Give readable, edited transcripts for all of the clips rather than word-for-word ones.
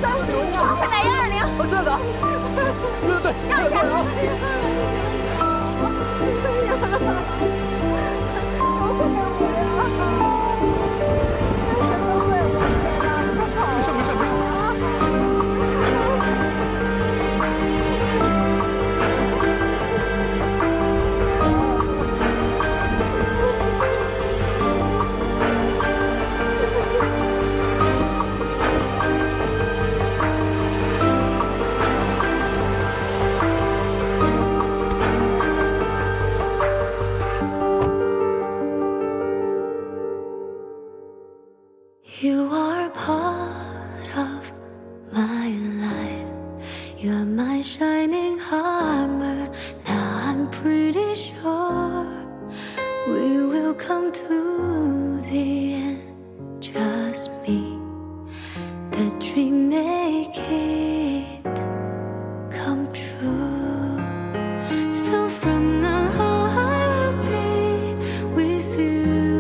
快打120！我知道的。对对对，这个啊。没事没事没事。You are part of my life. You are my shining armor. Now I'm pretty sure we will come to the end. Just me, the dream make it come true. So from now on I will be with you.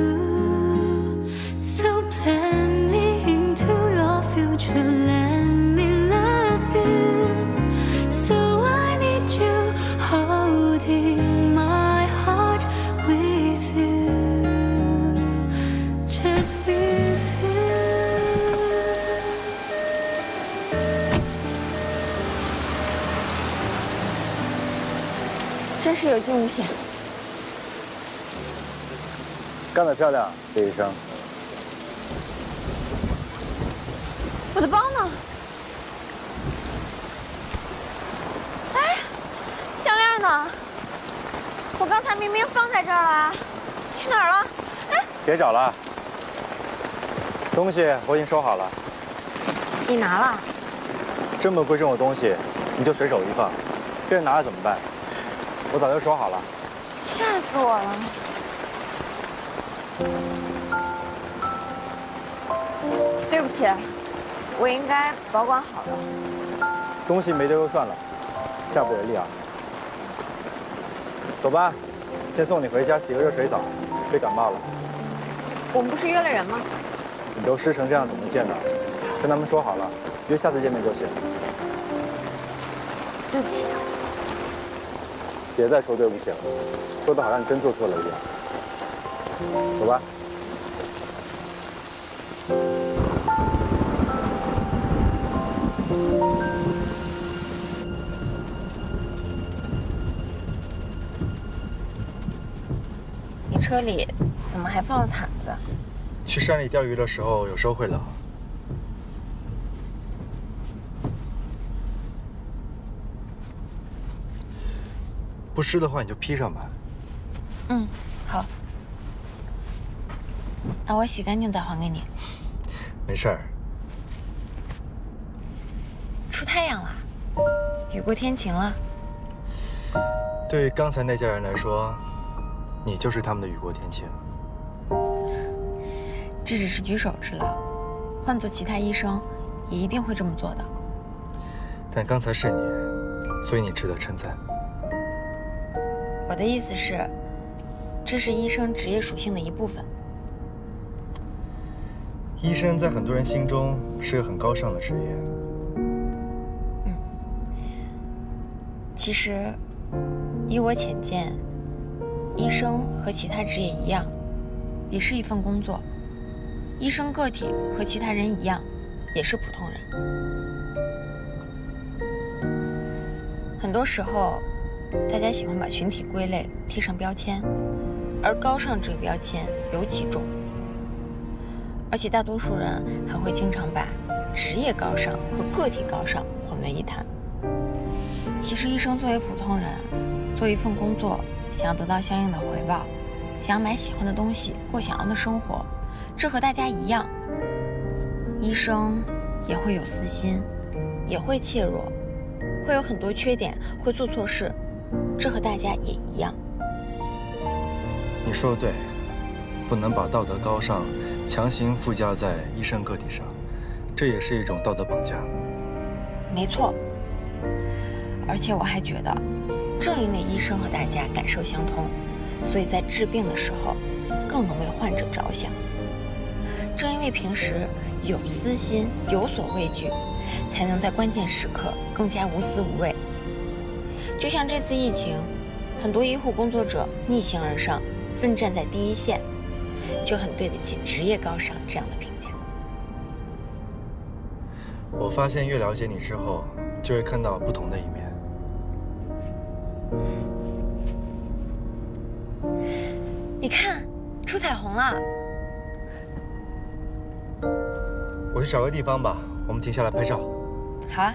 So plan me into your future, let me love you. So I need you holding my heart with you, just with you. 真是有惊无险。干得漂亮，谢医生。我的包呢？哎，项链呢？我刚才明明放在这儿了，去哪儿了？哎，别找了，东西我已经收好了。你拿了？这么贵重的东西，你就随手一放，被人拿了怎么办？我早就收好了。吓死我了！对不起，我应该保管好的。东西没丢就算了，下不为例啊。走吧，先送你回家洗个热水澡，别感冒了。我们不是约了人吗？你都湿成这样，怎么见呢？跟他们说好了，约下次见面就行。对不起。别再说对不起了，说的好像你真做错了一样。走吧。你车里怎么还放了毯子？去山里钓鱼的时候，有时候会冷。不湿的话，你就披上吧。嗯，好。那我洗干净再还给你。没事儿。出太阳了，雨过天晴了。对于刚才那家人来说，你就是他们的雨过天晴。这只是举手之劳，换做其他医生，也一定会这么做的。但刚才是你，所以你值得称赞。我的意思是，这是医生职业属性的一部分。医生在很多人心中是个很高尚的职业。其实，依我浅见，医生和其他职业一样，也是一份工作。医生个体和其他人一样，也是普通人。很多时候，大家喜欢把群体归类，贴上标签，而高尚这个标签尤其重。而且大多数人还会经常把职业高尚和个体高尚混为一谈。其实医生作为普通人，做一份工作，想要得到相应的回报，想要买喜欢的东西，过想要的生活，这和大家一样。医生也会有私心，也会怯弱，会有很多缺点，会做错事，这和大家也一样。你说的对，不能把道德高尚强行附加在医生个体上，这也是一种道德绑架。没错。而且我还觉得，正因为医生和大家感受相通，所以在治病的时候更能为患者着想。正因为平时有私心、有所畏惧，才能在关键时刻更加无私无畏。就像这次疫情，很多医护工作者逆行而上，奋战在第一线，就很对得起职业高尚这样的评价。我发现越了解你之后，就会看到不同的一面。你看，出彩虹了。我去找个地方吧，我们停下来拍照。好啊。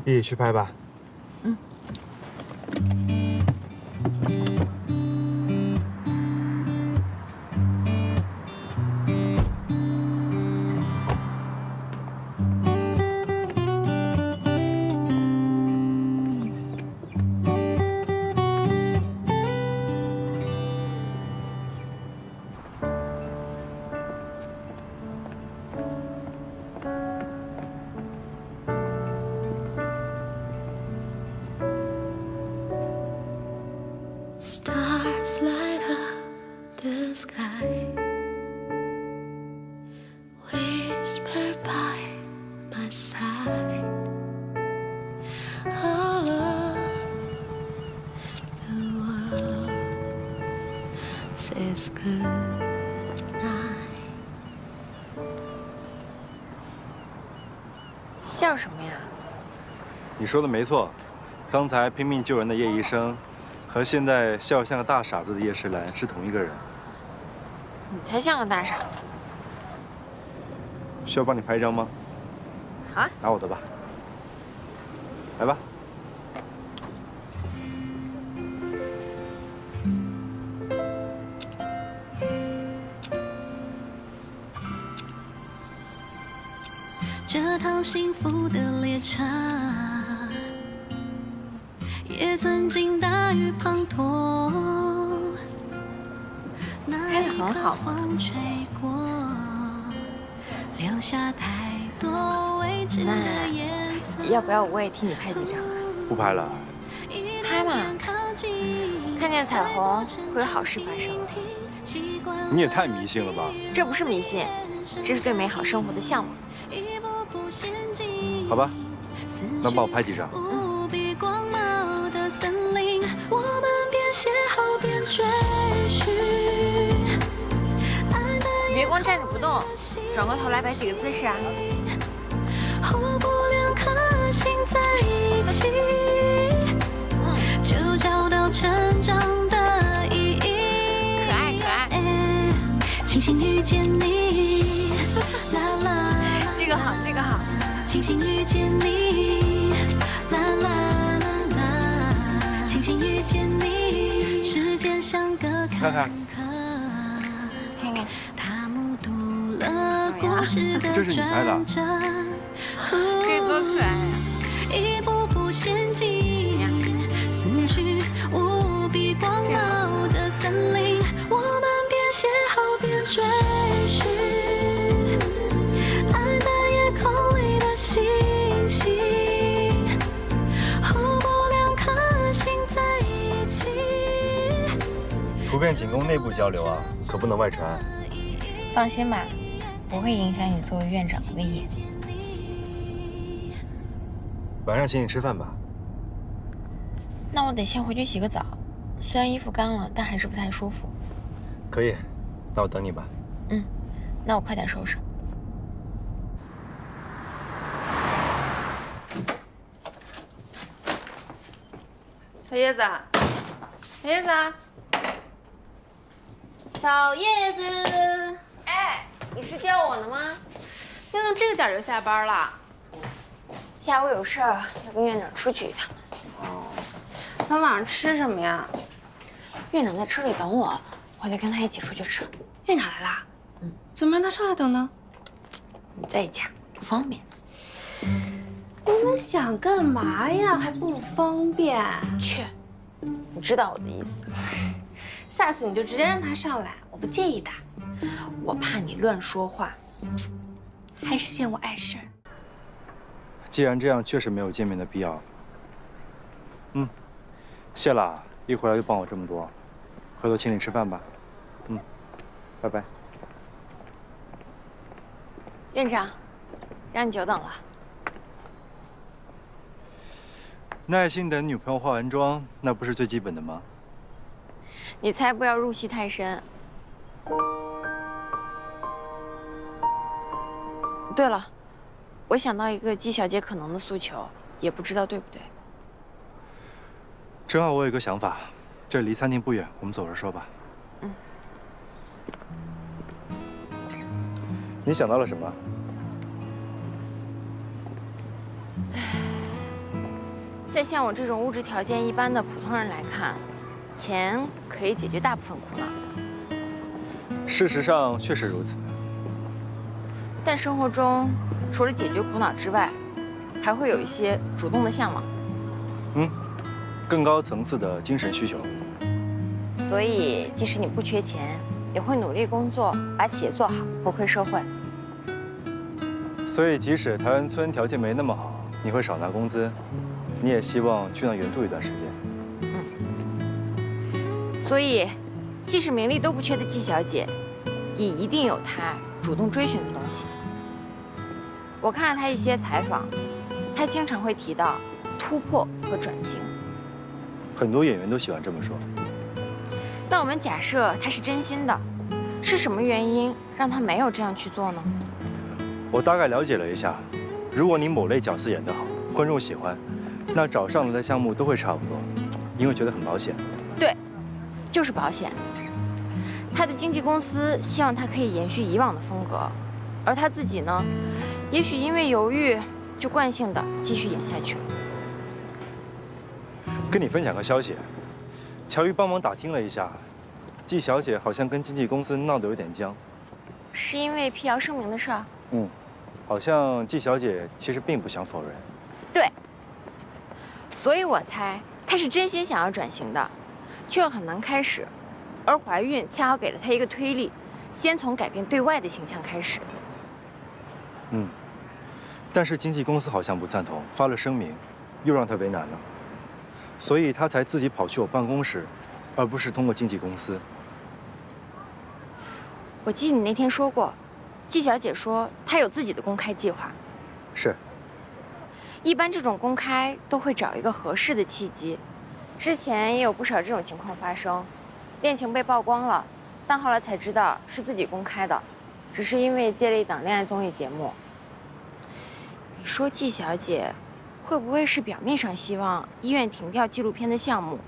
一起去拍吧。嗯。Stars light up the sky, whisper by my side. All of the world says good night. 笑什么呀？你说的没错，刚才拼命救人的叶医生，和现在笑像个大傻子的叶诗兰是同一个人。你才像个大傻子。需要帮你拍一张吗？好啊。拿我的吧。来吧。这趟幸福的列车，也曾经大雨滂沱，那一刻风吹过，留下太多未知的颜色。要不要我也替你拍几张啊？不拍了。拍嘛，看见彩虹会有好事发生。你也太迷信了吧？这不是迷信，这是对美好生活的向往。好吧，那帮我拍几张。无比光芒的森林，我们边邂逅边追寻。你别光站着不动，转过头来摆几个姿势啊。后不两颗心在一起，就找到成长的意义。可爱可爱。庆幸遇见你，啦啦。这个好，这个好。庆幸遇见你，啦啦啦啦。庆幸遇见你，时间像个坎坷。看看，他目睹了故事的转折。这多可爱啊！一步步陷进思绪无比广袤的森林，我们边邂逅边追寻，爱的夜空里的星星，后不两颗心在一起。图片仅供内部交流啊，可不能外传。放心吧，不会影响你作为院长的威严。晚上请你吃饭吧。那我得先回去洗个澡，虽然衣服干了，但还是不太舒服。可以，那我等你吧。嗯，那我快点收拾。小叶子，小叶子，小叶子，哎，你是叫我呢吗？你怎么这个点就下班了？下午有事儿，要跟院长出去一趟。哦，那晚上吃什么呀？院长在车里等我，我得跟他一起出去吃。院长来啦？怎么让他上来等呢？你在家不方便。你们想干嘛呀？还不方便？去，你知道我的意思。下次你就直接让他上来，我不介意的。我怕你乱说话。还是嫌我碍事儿。既然这样，确实没有见面的必要。谢了，一回来就帮我这么多，回头请你吃饭吧。拜拜。院长，让你久等了。耐心等女朋友化完妆，那不是最基本的吗？你才不要入戏太深。对了，我想到一个季小姐可能的诉求，也不知道对不对。正好我有个想法，这离餐厅不远，我们走着说吧。你想到了什么？在像我这种物质条件一般的普通人来看，钱可以解决大部分苦恼。事实上确实如此。但生活中除了解决苦恼之外，还会有一些主动的向往。更高层次的精神需求。所以，即使你不缺钱，也会努力工作，把企业做好，回馈社会。所以，即使台湾村条件没那么好，你会少拿工资，你也希望去那援助一段时间。所以，即使名利都不缺的季小姐，也一定有她主动追寻的东西。我看了她一些采访，她经常会提到突破和转型。很多演员都喜欢这么说。但我们假设她是真心的，是什么原因让她没有这样去做呢？我大概了解了一下，如果你某类角色演得好，观众喜欢，那找上来的项目都会差不多，因为觉得很保险。对，就是保险。她的经纪公司希望她可以延续以往的风格，而她自己呢，也许因为犹豫，就惯性的继续演下去了。跟你分享个消息，乔瑜帮忙打听了一下，季小姐好像跟经纪公司闹得有点僵。是因为辟谣声明的事儿？好像季小姐其实并不想否认。对，所以我猜她是真心想要转型的，却又很难开始，而怀孕恰好给了她一个推力，先从改变对外的形象开始。但是经纪公司好像不赞同，发了声明，又让她为难了，所以她才自己跑去我办公室，而不是通过经纪公司。我记得你那天说过，季小姐说她有自己的公开计划。是。一般这种公开都会找一个合适的契机，之前也有不少这种情况发生，恋情被曝光了，但后来才知道是自己公开的，只是因为接了一档恋爱综艺节目。你说季小姐会不会是表面上希望医院停掉纪录片的项目，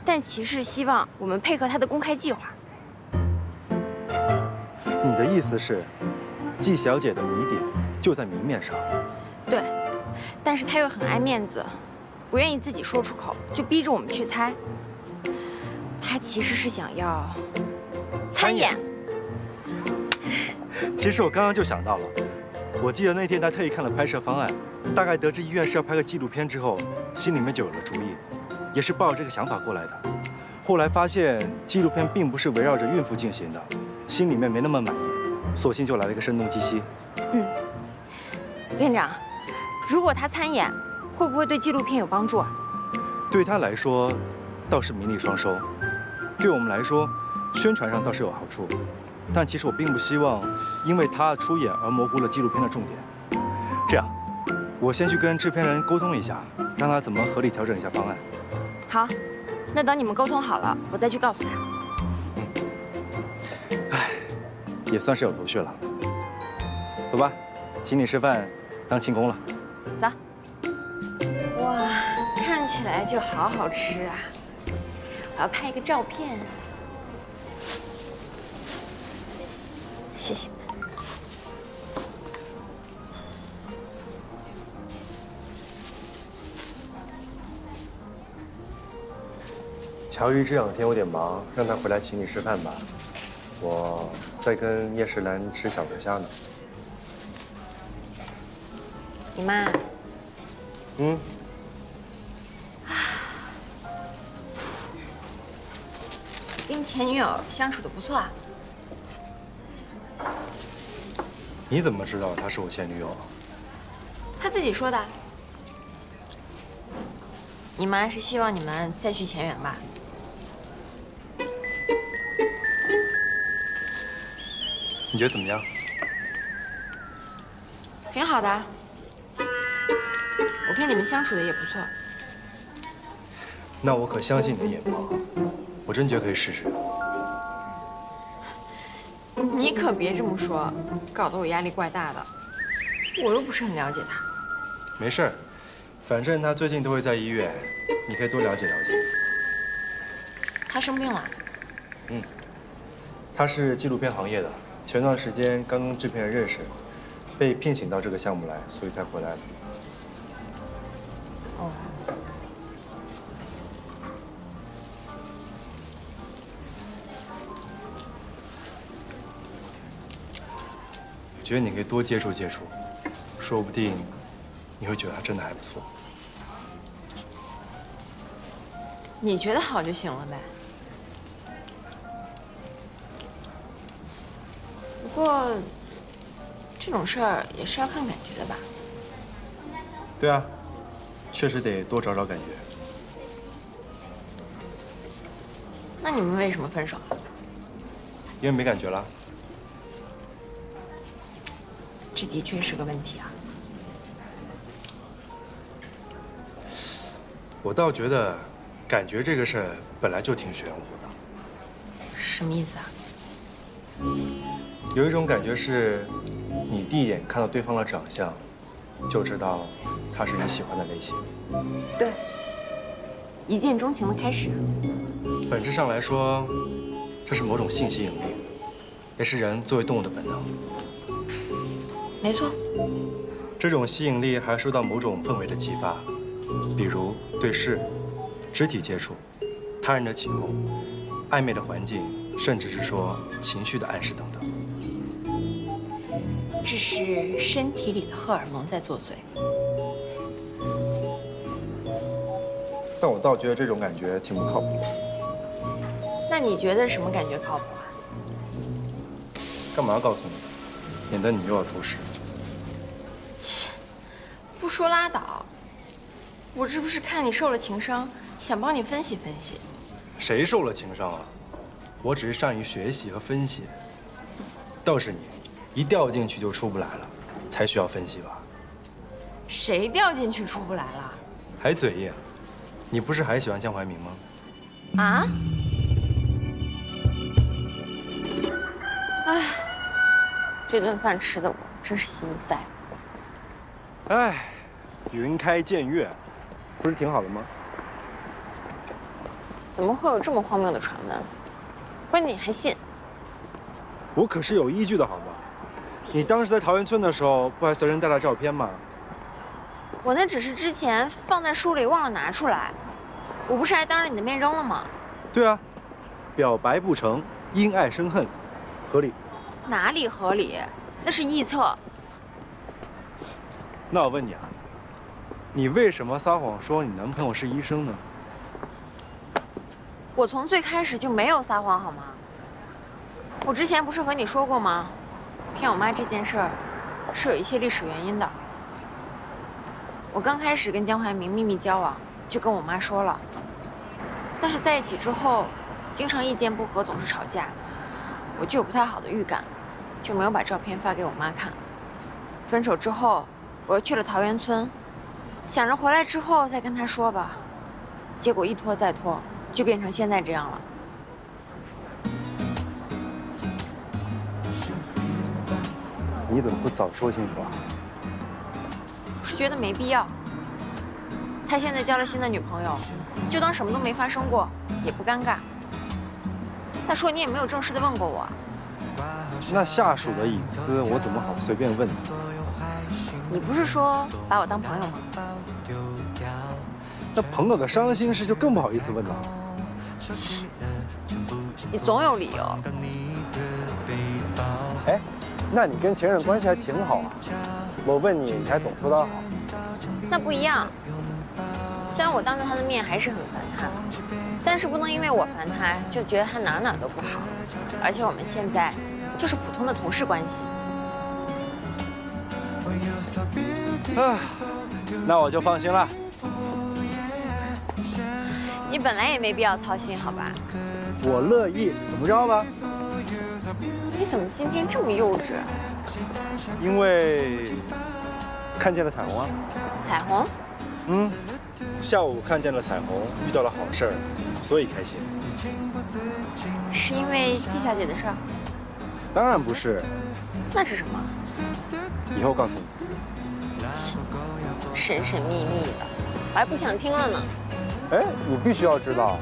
但其实希望我们配合她的公开计划？你的意思是，季小姐的谜底就在谜面上？对，但是她又很爱面子，不愿意自己说出口，就逼着我们去猜。她其实是想要参演。其实我刚刚就想到了，我记得那天她特意看了拍摄方案，大概得知医院是要拍个纪录片之后，心里面就有了主意，也是抱着这个想法过来的。后来发现纪录片并不是围绕着孕妇进行的，心里面没那么满意，索性就来了一个声东击西。院长，如果她参演，会不会对纪录片有帮助啊？对她来说，倒是名利双收；对我们来说，宣传上倒是有好处。但其实我并不希望因为她出演而模糊了纪录片的重点。这样，我先去跟制片人沟通一下，让他怎么合理调整一下方案。好，那等你们沟通好了，我再去告诉他。也算是有头绪了。走吧，请你吃饭，当庆功了。走。哇，看起来就好好吃啊！我要拍一个照片。谢谢。乔瑜这两天有点忙，让他回来请你吃饭吧。我在跟叶世兰吃小龙虾呢。你妈。跟前女友相处的不错啊。你怎么知道她是我前女友？她自己说的。你妈是希望你们再续前缘吧？你觉得怎么样？挺好的，我看你们相处的也不错。那我可相信你的眼光，我真觉得可以试试。你可别这么说，搞得我压力怪大的。我又不是很了解他。没事儿，反正他最近都会在医院，你可以多了解了解。他生病了？他是纪录片行业的，前段时间刚跟制片人认识，被聘请到这个项目来，所以才回来的。哦。我觉得你可以多接触接触，说不定你会觉得他真的还不错。你觉得好就行了呗。不过这种事儿也是要看感觉的吧？对啊，确实得多找找感觉。那你们为什么分手？因为没感觉了。这的确是个问题啊。我倒觉得，感觉这个事儿本来就挺玄乎的。什么意思啊？有一种感觉是，你第一眼看到对方的长相，就知道他是你喜欢的类型。对，一见钟情的开始。本质上来说，这是某种性吸引力，也是人作为动物的本能。没错。这种吸引力还受到某种氛围的启发，比如对视、肢体接触、他人的启蒙、暧昧的环境，甚至是说情绪的暗示等等。这是身体里的荷尔蒙在作祟。但我倒觉得这种感觉挺不靠谱的。那你觉得什么感觉靠谱啊？干嘛要告诉你？免得你又要出事。切，不说拉倒。我这不是看你受了情伤，想帮你分析分析。谁受了情伤啊？我只是善于学习和分析。倒是你，一掉进去就出不来了，才需要分析吧？谁掉进去出不来了？还嘴硬？你不是还喜欢江怀民吗？啊？唉，这顿饭吃的我真是心塞。唉，云开见月，不是挺好的吗？怎么会有这么荒谬的传闻？关键你还信？我可是有依据的，好吗？你当时在桃源村的时候，不还随身带了照片吗？我那只是之前放在书里忘了拿出来，我不是还当着你的面扔了吗？对啊，表白不成，因爱生恨，合理。哪里合理？那是臆测。那我问你啊，你为什么撒谎说你男朋友是医生呢？我从最开始就没有撒谎，好吗？我之前不是和你说过吗？骗我妈这件事儿是有一些历史原因的。我刚开始跟江怀民秘密交往，就跟我妈说了。但是在一起之后，经常意见不合，总是吵架，我就有不太好的预感，就没有把照片发给我妈看。分手之后，我又去了桃源村，想着回来之后再跟她说吧，结果一拖再拖，就变成现在这样了。你怎么不早说清楚啊？我是觉得没必要。他现在交了新的女朋友，就当什么都没发生过，也不尴尬。再说你也没有正式的问过我。那下属的隐私我怎么好随便问呢？你不是说把我当朋友吗？那朋友的伤心事就更不好意思问了。你总有理由。哎，那你跟前任关系还挺好啊。我问你，你还总说他好。那不一样。虽然我当着他的面还是很烦他，但是不能因为我烦他就觉得他哪哪都不好。而且我们现在就是普通的同事关系。啊，那我就放心了。你本来也没必要操心，好吧？我乐意，怎么着吧？你怎么今天这么幼稚？因为看见了彩虹啊。彩虹？嗯，下午看见了彩虹，遇到了好事儿，所以开心。是因为季小姐的事儿？当然不是，那是什么？以后告诉你。神神秘秘的，我还不想听了呢。哎，你必须要知道。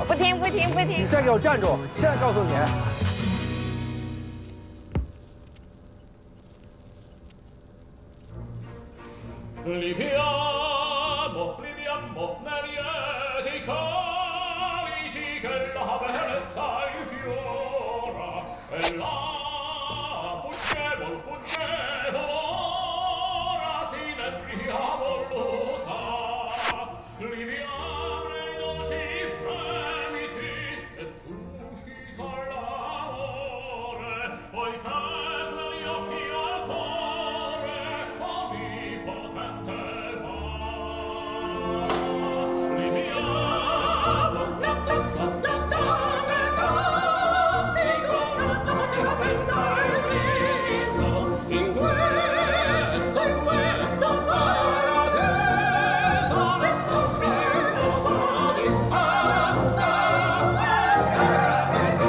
我不听，不听，不听。你现在给我站住！现在告诉你。Liviamo, liviamo negli eti calici che la bellezza infiora e la fuggevol ora si nebria voluta liviare i dolci fremiti e suscita l'amore poiché quegli occhi al cuore onnipotente fa liviamo la danza se cantico la notica bella e riso in questo paradiso le scopriremo di fanno le scarpe di